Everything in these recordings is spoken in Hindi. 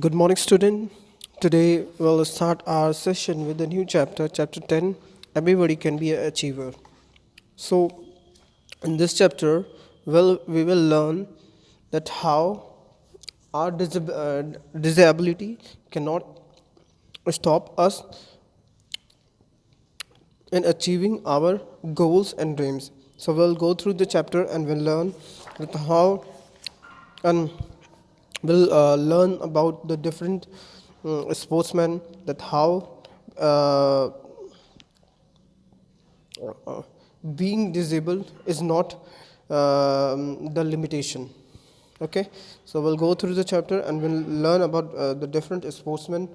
Good morning, student. Today we'll start our session with a new chapter, chapter 10. Everybody can be an achiever. So, in this chapter, we will learn that how our disability cannot stop us in achieving our goals and dreams. So, we'll go through the chapter and we'll learn that how and we'll learn about the different sportsmen, that how uh, being disabled is not the limitation. Okay, so we'll go through the chapter and we'll learn about the different sportsmen's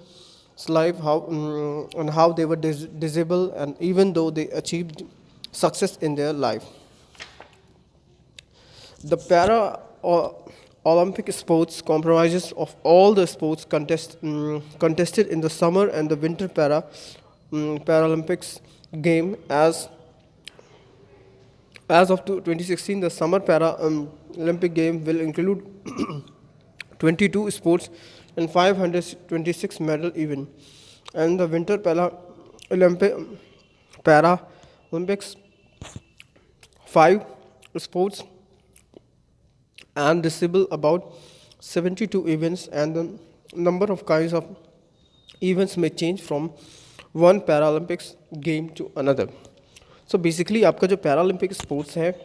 life, how and how they were disabled, and even though they achieved success in their life. The para Olympic sports comprises of all the sports contested in the summer and the winter Paralympics game. As of 2016, the summer Paralympic game will include 22 sports and 526 medal event, and the winter Paralympics 5 sports and disable about 72 events, and the number of kinds of events may change from one Paralympics game to another. So basically आपका जो पैरालंपिक स्पोर्ट्स है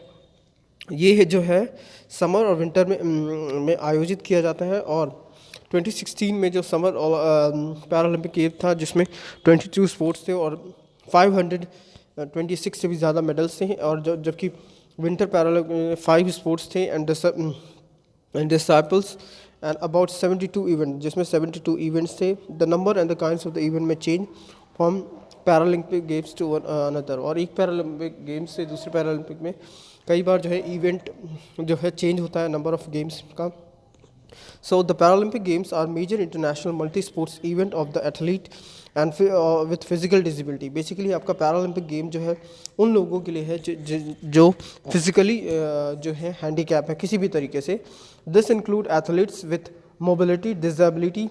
ये है जो है समर और विंटर में आयोजित किया जाता है, और 2016 में जो समर पैरालंपिक गेम था जिसमें 22 स्पोर्ट्स थे और 526 से भी ज़्यादा मेडल्स थे, और जबकि विंटर पैरालंपिक 5 स्पोर्ट्स थे and disciples and about 72 event जिसमें 72 इवेंट्स थे. The number and the kinds of the event में change from Paralympic games to another, और एक पैरालंपिक गेम्स से दूसरे पैरालंपिक में कई बार जो है इवेंट जो है चेंज होता है नंबर ऑफ गेम्स का. So the Paralympic Games are major international multi-sports event of the athlete and with physical disability. Basically आपका Paralympic game जो है उन लोगों के लिए है जो physically जो है handicap है किसी भी तरीके से. This include athletes with mobility disability,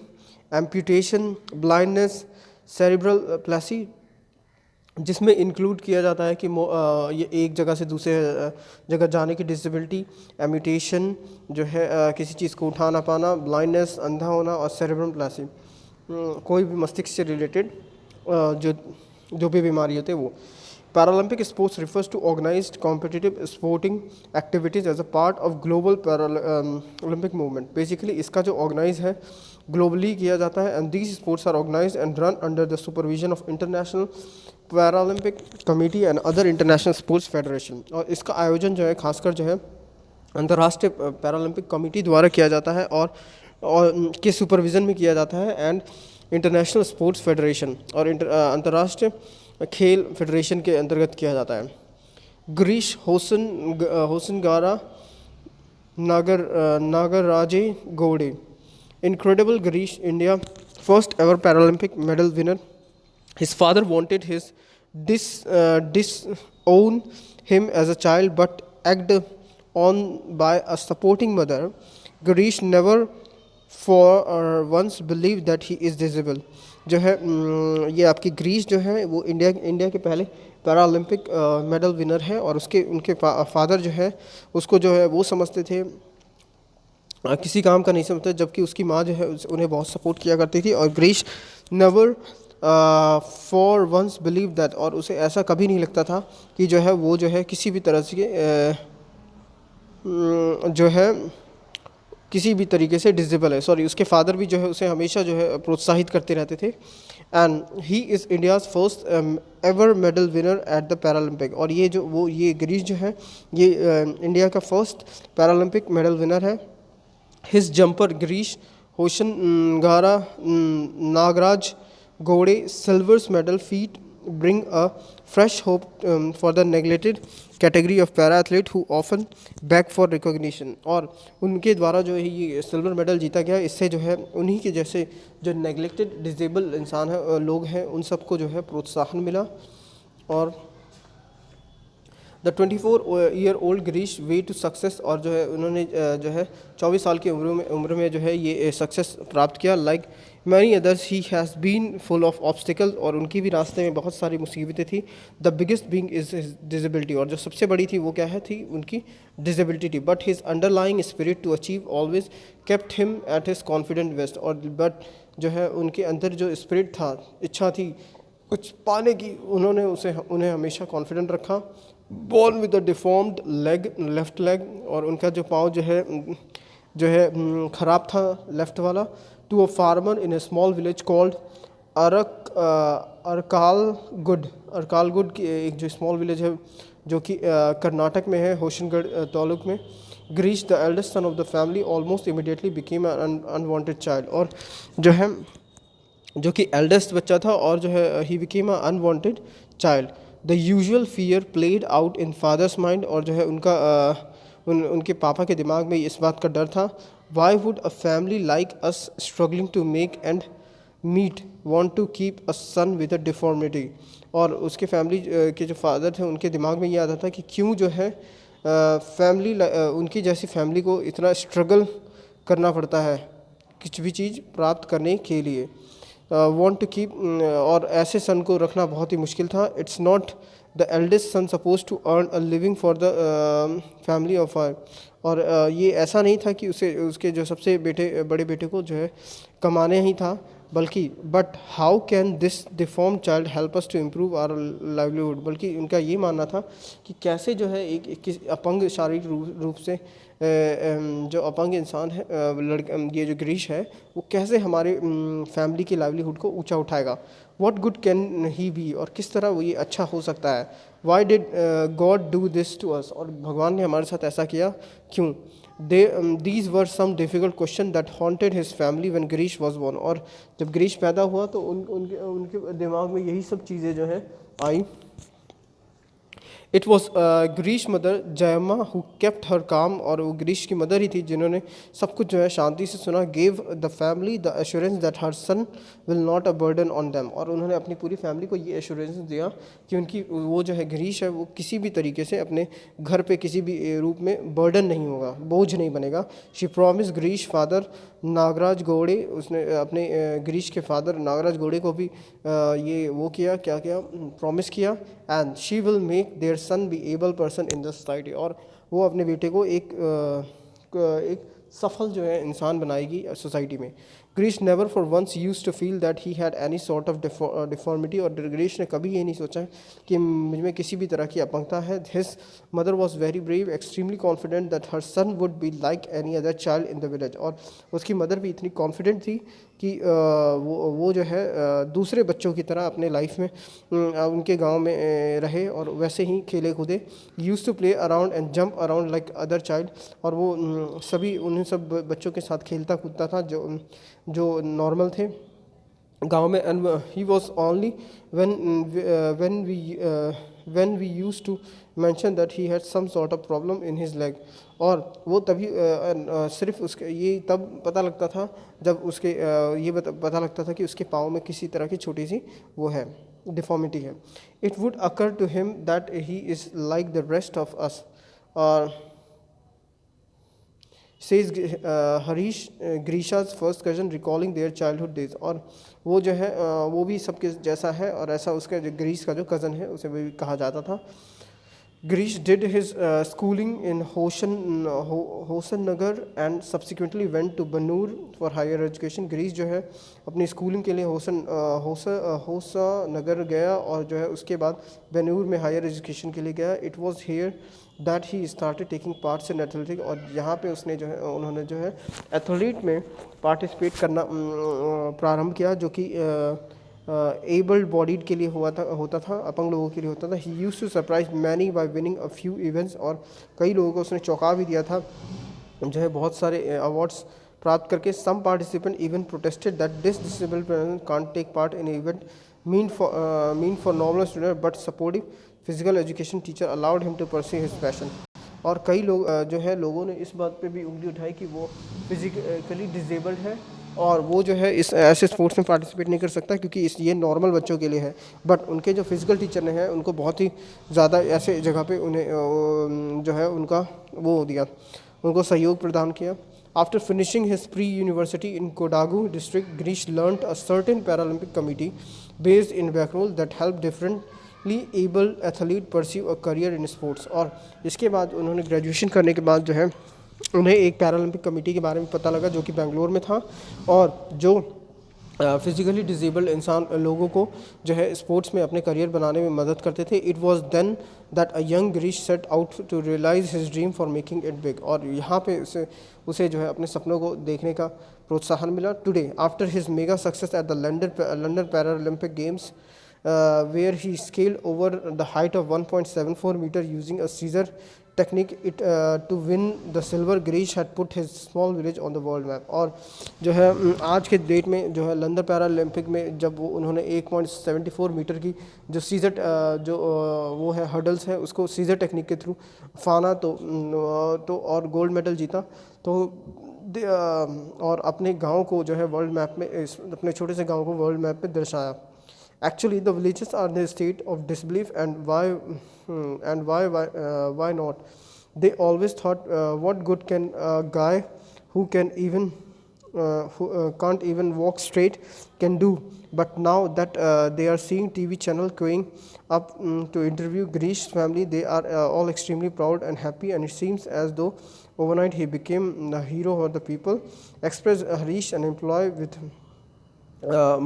amputation, blindness, cerebral palsy, जिसमें इंक्लूड किया जाता है कि ये एक जगह से दूसरे जगह जाने की डिसेबिलिटी, एम्यूटेशन जो है किसी चीज़ को उठा ना पाना, ब्लाइंडनेस अंधा होना, और सेरेब्रल प्लासी कोई भी मस्तिष्क से रिलेटेड जो भी बीमारी होती है वो. Paralympic sports refers to organized competitive sporting activities as a part of global Olympic movement. Basically इसका जो ऑर्गेनाइज है ग्लोबली किया जाता है, and these sports are organised and run under the supervision of international paralympic committee and other international sports federation. और इसका आयोजन जो है खासकर जो है अंतर्राष्ट्रीय पैरालंपिक कमेटी द्वारा किया जाता है और के सुपरविज़न में किया जाता है, एंड इंटरनेशनल स्पोर्ट्स फेडरेशन और अंतर्राष्ट्रीय खेल फेडरेशन के अंतर्गत किया जाता है. ग्रीश होसनगारा नागराजे गौड़े. Incredible Girish, India first ever Paralympic medal winner. His father wanted his disown him as a child, but egged on by a supporting mother, Girish never for once believed that he is disabled. जो है ये आपकी ग्रीस जो है वो इंडिया के पहले पैरालंपिक मेडल विनर है, और उनके फादर जो है उसको जो है वो समझते थे किसी काम का नहीं समझते, जबकि उसकी माँ जो है उन्हें बहुत सपोर्ट किया करती थी. और Girish never for once believe that, और उसे ऐसा कभी नहीं लगता था कि जो है वो जो है किसी भी तरह से जो है किसी भी तरीके से डिसेबल है. सॉरी, उसके फादर भी जो है उसे हमेशा जो है प्रोत्साहित करते रहते थे. And he is India's first ever medal winner at the Paralympic. और ये ग्रीस जो है ये इंडिया का फर्स्ट पैरालंपिक मेडल विनर है. His jumper Girish Hoshangara Nagaraj Gode silver's medal feat bring a fresh hope for the neglected category of para-athlete who often beg for recognition. और उनके द्वारा जो है ये सिल्वर मेडल जीता गया, इससे जो है उन्हीं के जैसे जो नेगलेक्टेड डिसेबल इंसान है लोग हैं उन सबको जो है प्रोत्साहन मिला. और the 24-year-old Girish way to success, और जो है उन्होंने जो है 24 साल की उम्र में जो है ये सक्सेस प्राप्त किया। Like many others he has been full of obstacles, और उनकी भी रास्ते में बहुत सारी मुसीबतें थी। The biggest being is his disability, और जो सबसे बड़ी थी वो क्या है थी उनकी डिसेबिलिटी थी। But his underlying spirit to achieve always kept him at his confident best, और बट जो है उनके अंदर जो स्पिरिट था, इच्छा थी कुछ पाने की, उन्होंने उन्हें हमेशा कॉन्फिडेंट रखा। Born with a deformed leg, left leg, और उनका जो पाँव जो है ख़राब था लेफ़्ट वाला। To a farmer in a small village called Arkalgud की एक जो स्मॉल विलेज है जो कि कर्नाटक में है, होशनगढ़ तालुक में। Girish the eldest son of the family almost immediately became an unwanted child, और जो है जो कि एल्डेस्ट बच्चा था, और जो है he became a unwanted child. The usual fear played out in father's mind, और जो है उनके पापा के दिमाग में इस बात का डर था। Why would a family like us struggling to make end meet want to keep a son with a deformity, और उसके फैमिली के जो फादर थे उनके दिमाग में ये आता था कि क्यों जो है फैमिली उनकी जैसी फैमिली को इतना स्ट्रगल करना पड़ता है कुछ भी चीज़ प्राप्त करने के लिए। वांट टू कीप, और ऐसे सन को रखना बहुत ही मुश्किल था। It's not the eldest son suppose to earn a living for the family of our, और ये ऐसा नहीं था कि उसके जो सबसे बड़े बेटे को जो है कमाने ही था, बल्कि but how can this deform child help us to improve our livelihood, बल्कि उनका ये मानना था कि कैसे जो है एक अपंग शारीरिक रूप से जो अपंग इंसान है ये जो गिरीश है वो कैसे हमारे फैमिली की लाइवलीहुड को ऊंचा उठाएगा। What good can he be, और किस तरह वो ये अच्छा हो सकता है। Why did God do this to us, और भगवान ने हमारे साथ ऐसा किया क्यों। These were some difficult question that haunted his family when Girish was born, और जब गिरीश पैदा हुआ तो उनके दिमाग में यही सब चीज़ें जो है आई। It was Girish mother Jayamma who kept her calm, और वो गिरीश की मदर ही थी जिन्होंने सब कुछ जो है शांति से सुना। Gave the family the assurance that her son will not a burden on them, और उन्होंने अपनी पूरी फैमिली को ये एश्योरेंस दिया कि उनकी वो जो है गिरीश है वो किसी भी तरीके से अपने घर पे किसी भी रूप में बर्डन नहीं होगा, बोझ नहीं बनेगा। She promise Girish father Nagaraj Gowda, उसने अपने गिरीश के फादर नागराज गोड़े को भी ये वो किया, क्या किया, प्रॉमिस किया। And she will make their son be able person in the society, और वो अपने बेटे को एक सफल जो है इंसान बनाएगी सोसाइटी में। Girish never for once use to feel that he had any sort of deformity, और गिरीश ने कभी ये नहीं सोचा कि मुझ में किसी भी तरह की अपंगता है। His mother was very brave extremely confident that her son would be like any other child in the village, और उसकी मदर भी इतनी कॉन्फिडेंट थी कि वो जो है दूसरे बच्चों की तरह अपने लाइफ में उनके गांव में रहे और वैसे ही खेले कूदे। Use to play around and jump around like other child, और वो सभी उन्हीं सब बच्चों के साथ खेलता कूदता था जो नॉर्मल थे गांव में। And he was only when we use to mention that he had some sort of problem in his leg, और वो तभी सिर्फ उसके ये तब पता लगता था जब उसके ये पता लगता था कि उसके पाँव में किसी तरह की छोटी सी वो है, डिफॉर्मिटी है। It would occur to him that he is like the rest of us, और says Harish Girish's first cousin recalling their childhood days, और वो जो है वो भी सबके जैसा है, और ऐसा उसका जो ग्रीश का जो कज़न है उसे भी कहा जाता था। Girish did his schooling in Hosanagar and subsequently went to Banur for higher education. Girish जो है अपनी स्कूलिंग के लिए होसा नगर गया, और जो है उसके बाद बनूर में हायर एजुकेशन के लिए गया। It was here that he started taking parts in athletic, और यहाँ पे उन्होंने जो है एथलीट में पार्टिसिपेट करना प्रारंभ किया, जो कि एबल्ड बॉडीड के लिए होता था, अपंग लोगों के लिए होता था। He used to surprise many by winning a few events, और कई लोगों को उसने चौंका भी दिया था जो है बहुत सारे अवार्ड्स प्राप्त करके। Some participant even protested that this disabled person can't take part in event mean for normal student, but supportive physical education teacher allowed him to pursue his passion. और कई लोग जो है लोगों ने इस बात पे भी उंगली उठाई कि वो फिजिकली डिसेबल्ड है, और वो जो है इस ऐसे स्पोर्ट्स में पार्टिसिपेट नहीं कर सकता क्योंकि ये नॉर्मल बच्चों के लिए है। बट उनके जो फिज़िकल टीचर ने हैं उनको बहुत ही ज़्यादा ऐसे जगह पे उन्हें जो है उनका वो दिया, उनको सहयोग प्रदान किया। After finishing his pre-university in Kodagu district, Grish learnt a certain Paralympic committee based in Bangalore that helped differently able athlete pursue a career in sports। और इसके बाद उन्होंने ग्रेजुएशन करने के बाद जो है उन्हें एक पैरालंपिक कमेटी के बारे में पता लगा जो कि बेंगलोर में था, और जो फिज़िकली डिसेबल्ड इंसान लोगों को जो है स्पोर्ट्स में अपने करियर बनाने में मदद करते थे। It was then that a young Girish set out to realise his dream for making it big. और यहाँ पे उसे जो है अपने सपनों को देखने का प्रोत्साहन मिला। Today after his mega success at the London Paralympic games where he scaled over the height of 1.74 meter using a scissor technique to win the silver, Grish had put his small village on the world map। और जो है आज के डेट में जो है लंदन पैरालंपिक में जब उन्होंने 1.74 मीटर की जो सीजर वो है हर्डल्स है उसको सीजर टेक्निक के थ्रू फाना तो और गोल्ड मेडल जीता, तो और अपने गांव को जो है वर्ल्ड मैप में अपने छोटे से गांव को वर्ल्ड मैप पे दर्शाया। Actually, the villages are in a state of disbelief, and why not? They always thought, what good can a guy who can't even walk straight can do? But now that they are seeing TV channel going up to interview Grish's family, they are all extremely proud and happy, and it seems as though overnight he became the hero of the people. Express Harish, an employee with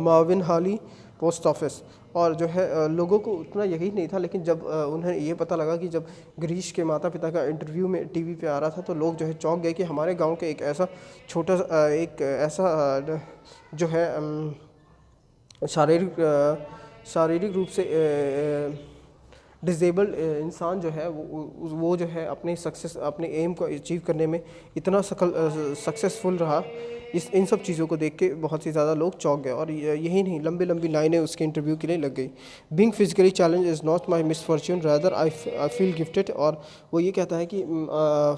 Marvin हाली पोस्ट ऑफिस। और जो है लोगों को उतना यकीन नहीं था, लेकिन जब उन्हें ये पता लगा कि जब ग्रीश के माता पिता का इंटरव्यू में टीवी पे आ रहा था तो लोग जो है चौंक गए कि हमारे गांव के एक ऐसा छोटा एक ऐसा जो है शारीरिक रूप से डिसेबल्ड इंसान जो है वो जो है अपने एम को अचीव करने में इतना सक्सेसफुल रहा। इन सब चीज़ों को देख के बहुत ही ज़्यादा लोग चौंक गए, और यही नहीं लंबी लाइनें उसके इंटरव्यू के लिए लग गई। Being physically challenge is not my misfortune rather I feel gifted. और वो ये कहता है कि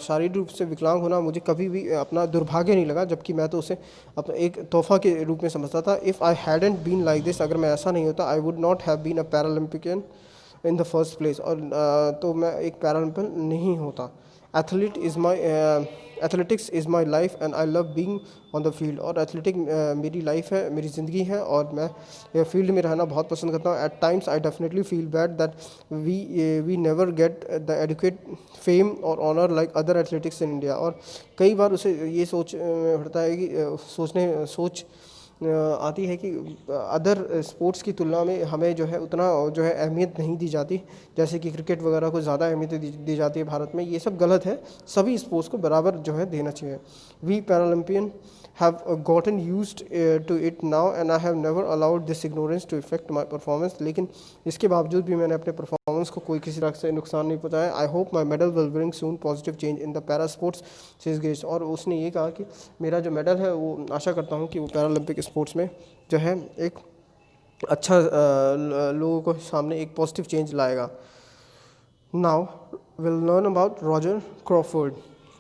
शारीरिक रूप से विकलांग होना मुझे कभी भी अपना दुर्भाग्य नहीं लगा, जबकि मैं तो उसे अपना एक तोहफा के रूप में समझता था। If I hadn't been like this, अगर मैं ऐसा नहीं होता, I would not have been a Paralympian in the first place, और तो मैं एक पैरालंपियन नहीं होता। Athletics is my life and I love being on the field. और एथलेटिक मेरी लाइफ है, मेरी ज़िंदगी है, और मैं फील्ड में रहना बहुत पसंद करता हूँ। At times I definitely feel bad that we never get the adequate fame और honour like other athletics in India. और कई बार उसे ये सोच होता है कि सोच आती है कि अदर स्पोर्ट्स की तुलना में हमें जो है उतना जो है अहमियत नहीं दी जाती, जैसे कि क्रिकेट वगैरह को ज़्यादा अहमियत दी जाती है भारत में। ये सब गलत है, सभी स्पोर्ट्स को बराबर जो है देना चाहिए। We Paralympian have gotten used to it now and I have never allowed this ignorance to affect my performance। लेकिन इसके बावजूद भी मैंने अपने परफॉर्मेंस को कोई किसी तरह से नुकसान नहीं पहुंचाया। I hope my medal will bring soon positive change in the para sports says Girish. और उसने ये कहा कि मेरा जो मेडल है वो आशा करता हूँ कि वो पैरालंपिक स्पोर्ट्स में जो है एक अच्छा लोगों को सामने एक पॉजिटिव चेंज लाएगा। Now will learn about Roger Crawford.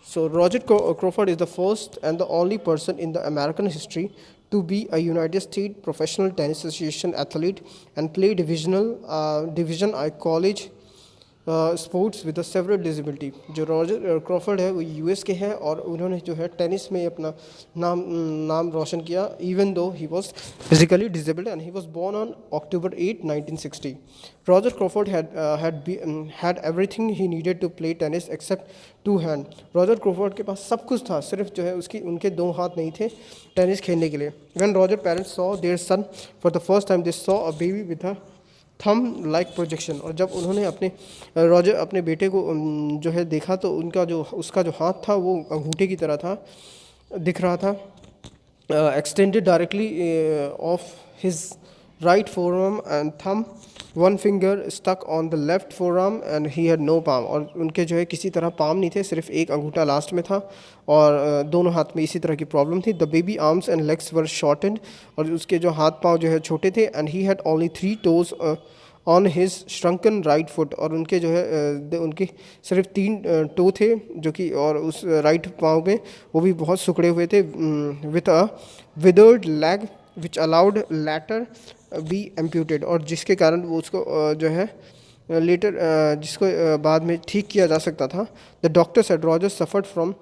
So Roger Crawford is the first and the only person in the American history to be a United States Professional Tennis Association athlete and play Division I college sports with several disability. जो रॉजर क्रॉफर्ड है वो यूएस के हैं और उन्होंने जो है टेनिस में अपना नाम रोशन किया, even though he was physically disabled and he was born on October 8, 1960। Roger Crawford had everything he needed to play tennis except two hand। Roger Crawford के पास सब कुछ था, सिर्फ जो है उनके दो हाथ नहीं थे टेनिस खेलने के लिए। When Roger parents saw their son for the first time, they saw a baby with a थम लाइक प्रोजेक्शन। और जब उन्होंने अपने बेटे को जो है देखा तो उसका जो हाथ था वो अंगूठे की तरह था, दिख रहा था, extended directly off his right forearm and thumb, one finger stuck on the left forearm and he had no palm. और उनके जो है किसी तरह पाम नहीं थे, सिर्फ एक अंगूठा लास्ट में था और दोनों हाथ में इसी तरह की प्रॉब्लम थी। The baby arms and legs were shortened, और उसके जो हाथ पाँव जो है छोटे थे, and he had only 3 toes on his shrunken right foot, और उनके जो है उनके सिर्फ 3 टो थे जो कि, और उस राइट पाँव में वो भी बहुत सिकुड़े हुए थे, with a withered leg which allowed later be amputated, और जिसके कारण वो उसको जो है लेटर जिसको बाद में ठीक किया जा सकता था। The doctor said Roger suffered from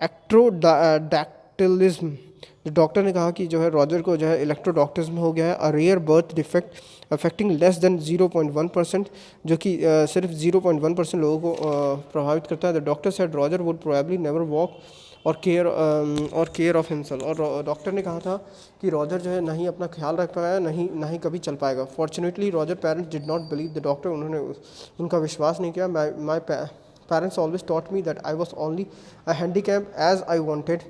ectrodactylism, doctor ने कहा कि जो है रॉजर को जो है इलेक्ट्रोडॉक्टिज्म हो गया है, a rare birth defect affecting less than 0.1%, जो कि सिर्फ 0.1% लोगों को प्रभावित करता है। The doctor said Roger would probably never walk और केयर ऑफ हिमसेल्फ, और डॉक्टर ने कहा था कि रॉजर जो है नहीं अपना ख्याल रख पाया, ना ही कभी चल पाएगा। Fortunately Roger parents did not believe the doctor, उन्होंने उनका विश्वास नहीं किया। My parents always taught me that I was only a handicap as I wanted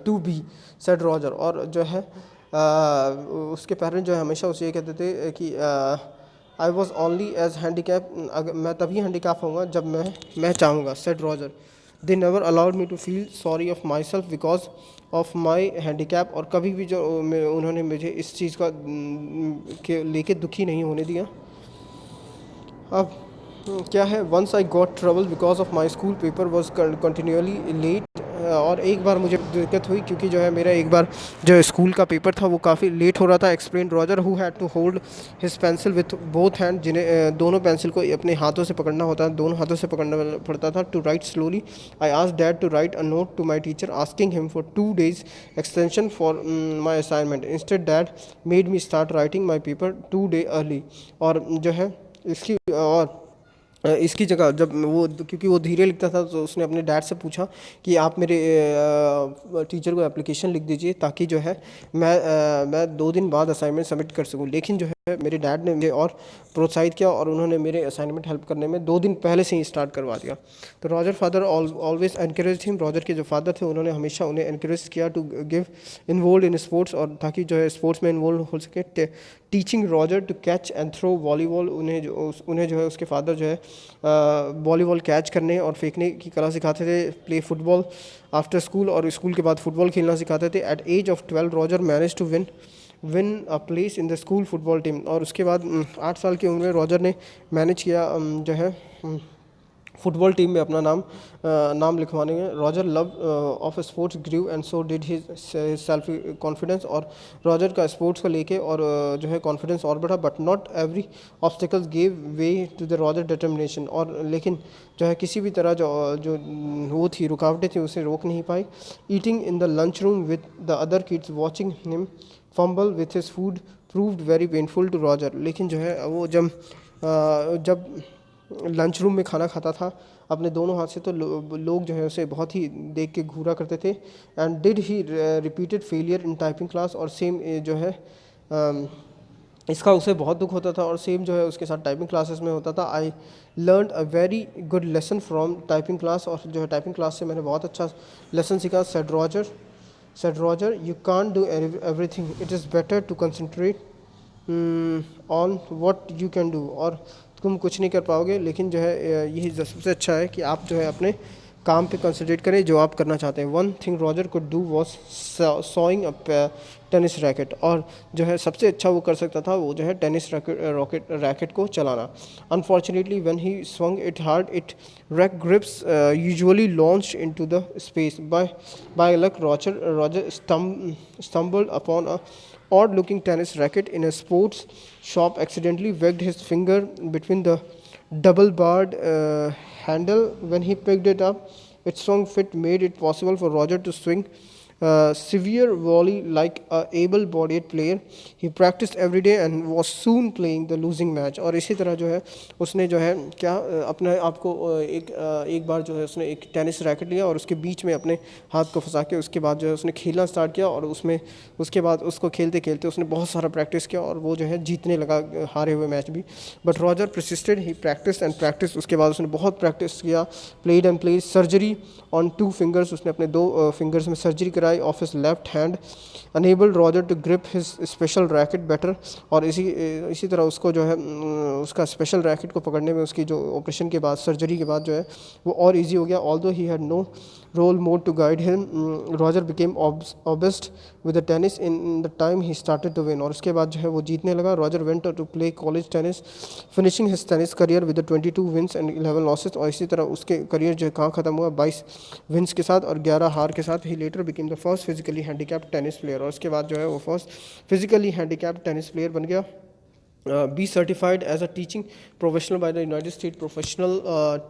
to be, said Roger, और जो है उसके पेरेंट्स जो है हमेशा उसे ये कहते थे कि I was only as handicap, मैं तभी हैंडीकैप होऊंगा जब मैं चाहूँगा, said Roger. They never allowed me to feel sorry of my self because of my handicap, और कभी भी जो उन्होंने मुझे इस चीज़ का के लेके दुखी नहीं होने दिया। अब क्या है, once I got trouble because of my school paper was continually late, और एक बार मुझे दिक्कत हुई क्योंकि जो है मेरा एक बार जो स्कूल का पेपर था वो काफ़ी लेट हो रहा था। Explain Roger, who had to hold his pencil with both hand, जिन्हें दोनों पेंसिल को अपने हाथों से पकड़ना होता, दोनों हाथों से पकड़ना पड़ता था। To write slowly I asked dad to write a note to my teacher asking him for 2 days extension for my assignment, instead dad made me start writing my paper 2 day early, और जो है इसकी जगह जब वो, क्योंकि वो धीरे लिखता था, तो उसने अपने डैड से पूछा कि आप मेरे टीचर को एप्लीकेशन लिख दीजिए ताकि जो है मैं 2 दिन बाद असाइनमेंट सबमिट कर सकूं। लेकिन जो है मेरे डैड ने मुझे और प्रोत्साहित किया और उन्होंने मेरे असाइनमेंट हेल्प करने में 2 दिन पहले से ही स्टार्ट करवा दिया। तो Roger father always encourage him, Roger के जो फादर थे उन्होंने हमेशा उन्हें एनकरेज किया to give involve in sports, और ताकि जो है स्पोर्ट्स में इन्वॉल्व हो सके। Teaching Roger to catch and throw volleyball, उन्हें जो है उसके फादर जो है वॉलीबॉल कैच करने और फेंकने की कला सिखाते थे। प्ले फुटबॉल आफ्टर स्कूल, और स्कूल के बाद फुटबॉल खेलना सिखाते थे। At age of 12 Roger manage to win a place in the school football team, और उसके बाद 8 साल की उम्र में रॉजर ने मैनेज किया जो है फुटबॉल टीम में अपना नाम लिखवाने में। Roger love of sports grew and so did his self confidence, और रॉजर का स्पोर्ट्स को लेके और जो है कॉन्फिडेंस और बढ़ा। But not every obstacles gave way to the Roger determination, और लेकिन जो है किसी भी तरह जो वो थी रुकावटें थी उसे रोक नहीं पाई। Eating in the lunch room with the other kids watching him fumble with his food proved very painful to Roger, लेकिन जो है वो जब लंच रूम में खाना खाता था अपने दोनों हाथ से, तो लोग जो है उसे बहुत ही देख के घूरा करते थे। And did he repeated failure in typing class, और सेम जो है इसका उसे बहुत दुख होता था, और सेम जो है उसके साथ टाइपिंग क्लासेस में होता था। I learn a very good lesson from typing class, और जो है टाइपिंग क्लास से मैंने बहुत अच्छा लेसन सीखा। Said Roger you can't do everything, it is better to concentrate on what you can do, और तुम कुछ नहीं कर पाओगे, लेकिन जो है यही सबसे अच्छा है कि आप जो है अपने काम पे कंसंट्रेट करें जो आप करना चाहते हैं। One thing Roger could do was sawing a tennis racket, और जो है सबसे अच्छा वो कर सकता था वो जो है टेनिस रैकेट को चलाना। Unfortunately when he swung it hard, it wrecked grips usually launched into the space. By luck, Roger stumbled upon a odd-looking tennis racket in a sports shop, accidentally wedged his finger between the double-barred handle. When he picked it up, its strong fit made it possible for Roger to swing severe volley like a able-bodied player. He practiced every day and was soon playing the losing match. और इसी तरह जो है उसने जो है क्या अपने आप को एक बार जो है उसने एक टेनिस रैकेट लिया और उसके बीच में अपने हाथ को फंसा के उसके बाद जो है उसने खेलना स्टार्ट किया, और उसमें उसके बाद उसको खेलते खेलते उसने बहुत सारा प्रैक्टिस किया और वो जो है जीतने लगा हारे हुए मैच भी। But Roger persisted, he practiced and practiced. उसके बाद उसने बहुत प्रैक्टिस किया, played and played. Surgery on 2 fingers, उसने अपने 2 फिंगर्स में सर्जरी कराई of his left hand, enabled Roger to grip his special racket better, और इसी तरह उसको जो है उसका स्पेशल रैकेट को पकड़ने में उसकी जो ऑपरेशन के बाद सर्जरी के बाद जो है वो और ईजी हो गया। Although he had no role model to guide him, Roger became obsessed with the tennis in the time he started to win, और उसके बाद जो है वो जीतने लगा. Roger went to play college tennis, finishing his tennis career with 22 wins and 11 losses. और इसी तरह उसके करियर जो है कहाँ ख़त्म हुआ, 22 विंस के साथ और 11 हार के साथ. He later became the first physically handicapped tennis player, और उसके बाद जो है वो first physically handicapped tennis player बन गया. Be certified as a teaching professional by the United States Professional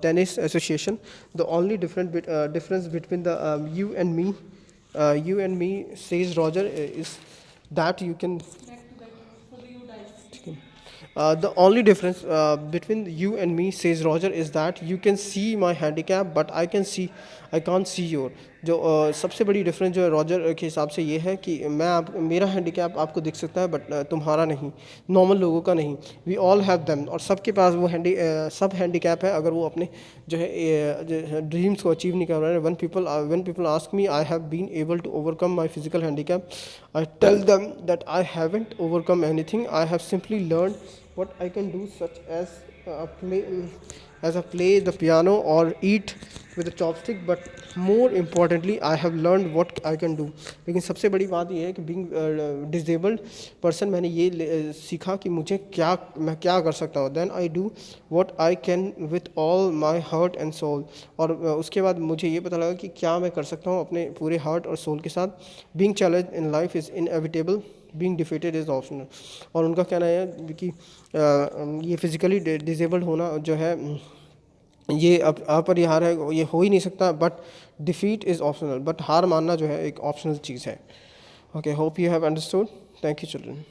Tennis Association. The only difference between the you and me, says Roger, is that you can. The only difference between you and me, says Roger, is that you can see my handicap, but I can't see your. जो सबसे बड़ी डिफरेंस जो है रॉजर के हिसाब से ये है कि मेरा हैंडीकैप आपको दिख सकता है बट तुम्हारा नहीं, नॉर्मल लोगों का नहीं. वी ऑल हैव देम, और सबके पास वो सब हैंडीकैप है अगर वो अपने जो है ड्रीम्स को अचीव नहीं कर रहे हैं. When people ask me I have been able to overcome my physical handicap, I tell them that I haven't overcome anything. I have simply learn what I can do, such as play the piano or eat with a chopstick, but more importantly I have learned what I can do. लेकिन सबसे बड़ी बात ये है कि being disabled person, मैंने ये सीखा कि मैं क्या कर सकता हूँ. then I do what I can with all my heart and soul. और उसके बाद मुझे ये पता लगा कि क्या मैं कर सकता हूँ अपने पूरे हार्ट और सोल के साथ. being challenged in life is inevitable, being defeated is optional. और उनका कहना है कि ये फिज़िकली डिसेबल्ड होना जो है ये अपरिहार्य है, ये हो ही नहीं सकता. But defeat is optional, but हार मानना जो है एक ऑप्शनल चीज़ है. Okay, hope you have understood. Thank you children.